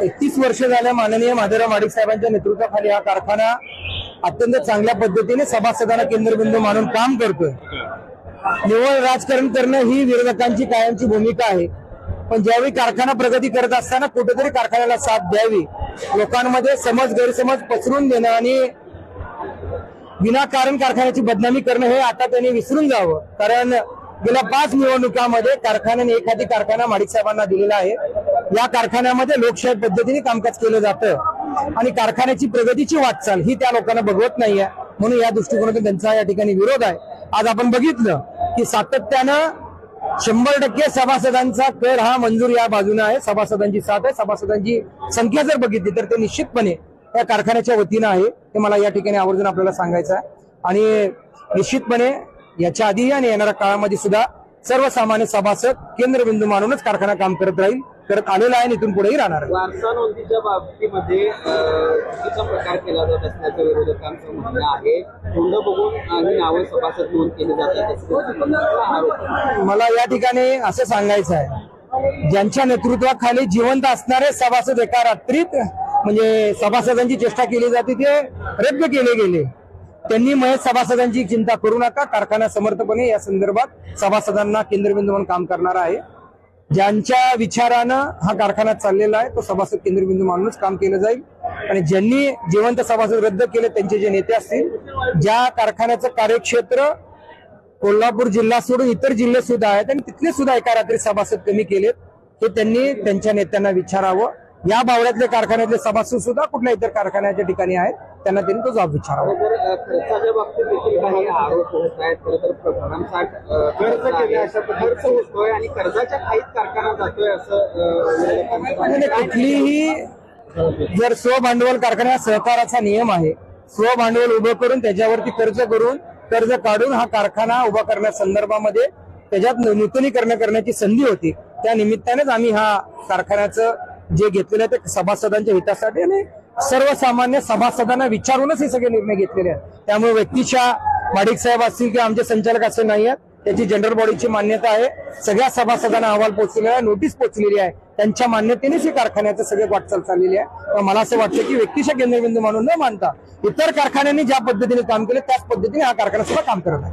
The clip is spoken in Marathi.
31 वर्ष झाल्या माननीय माधवराव महाडिक साहेबांच्या नेतृत्वाखाली हा कारखाना अत्यंत चांगल्या पद्धतीने सभासदांना केंद्रबिंदू मानून काम करतोय। निव्वळ राजकारण करणं ही विरोधकांची कायमची भूमिका आहे, पण ज्यावेळी कारखाना प्रगती करत असताना कुठेतरी कारखान्याला साथ द्यावी, लोकांमध्ये गैरसमज पसरून देणं आणि विनाकारण कारखान्याची बदनामी करणं हे आता त्यांनी विसरून जावं। कारण गेल्या 5 निवडणुकांमध्ये कारखान्याने एखादी कारखाना महाडिक साहेबांना दिलेला आहे। या कारखान्यामध्ये लोकशाही पद्धतीने कामकाज केलं जातं आणि कारखान्याची प्रगतीची वाटचाल ही त्या लोकांना बघवत नाहीये, म्हणून या दृष्टिकोनातून त्यांचा या ठिकाणी विरोध आहे। आज आपण बघितलं की सातत्यानं 100% सभासदांचा कर हा मंजूर या बाजूने आहे, सभासदांची साथ आहे। सभासदांची संख्या जर बघितली तर ते निश्चितपणे या कारखान्याच्या वतीनं आहे, हे मला या ठिकाणी आवर्जून आपल्याला सांगायचं आहे। आणि निश्चितपणे याच्या आधी आणि येणाऱ्या काळामध्ये सुद्धा सर्वसामान्य सभासद केंद्रबिंदू मानूनच कारखाना काम करत आलेला आहे, इथून पुढेही राहणार आहे। वारसा नोंदीच्या बाबतीमध्ये चुकीचा प्रकार केला जात असल्याचं विरोधकांचं म्हणणं आहे। तोंड बघून आणि नावं सभासद नोंद केली जातात, मला या ठिकाणी असं सांगायचं आहे, ज्यांच्या नेतृत्वाखाली जिवंत असणारे सभासद एका रात्रीत म्हणजे सभासदांची चेष्टा केली जाते ते रद्द केले गेले, त्यांनी मयत सभासदांची चिंता करू नका। कारखाना समर्थपणे या संदर्भात सभासदांना केंद्रबिंदू म्हणून काम करणार आहे। ज्यांच्या विचारानं हा कारखाना चाललेला आहे तो सभासद केंद्रबिंदू मानूनच काम केलं जाईल आणि ज्यांनी जिवंत सभासद रद्द केले त्यांचे जे नेते असतील, ज्या कारखान्याचं कार्यक्षेत्र कोल्हापूर जिल्हा सोडून इतर जिल्हे सुद्धा आहेत आणि तिथले सुद्धा एका रात्री सभासद कमी केलेत, हे त्यांनी त्यांच्या नेत्यांना विचारावं। या बावड्यातले कारखान्यातले सभासद सुद्धा कुठल्या इतर कारखान्याच्या ठिकाणी आहेत, त्यांना त्यांनी तो जबाब विचारावा। खर्चाच्या बाबतीत देखील काही आरोप होत आहेत। खरं तर भरमसाठ खर्च होतोय आणि कर्जाच्या खाईत कारखाना जातोय असं कुठलीही जर स्वभांडवल कारखान्यात सहकाराचा नियम आहे, स्वभांडवल उभं करून त्याच्यावरती कर्ज काढून हा कारखाना उभा करण्यासंदर्भामध्ये त्याच्यात नूतनीकरण करण्याची संधी होती। त्या निमित्तानेच आम्ही हा कारखान्याचं जे घेतलेलं आहे ते सभासदांच्या हितासाठी आणि सर्वसामान्य सभासदांना विचारूनच हे सगळे निर्णय घेतलेले आहेत। त्यामुळे व्यक्तीच्या महाडिक साहेब असतील किंवा आमचे संचालक असे नाही आहेत, त्याची जनरल बॉडीची मान्यता आहे। सगळ्या सभासदांना अहवाल पोहोचलेला आहे, नोटीस पोहोचलेली आहे, त्यांच्या मान्यतेनेच हे कारखान्याचं सगळे वाटचाल चाललेली आहे। मला असं वाटतं की व्यक्तीच्या केंद्रबिंदू म्हणून न मानता इतर कारखान्यांनी ज्या पद्धतीने काम केले त्याच पद्धतीने हा कारखाना सुद्धा काम करत आहे।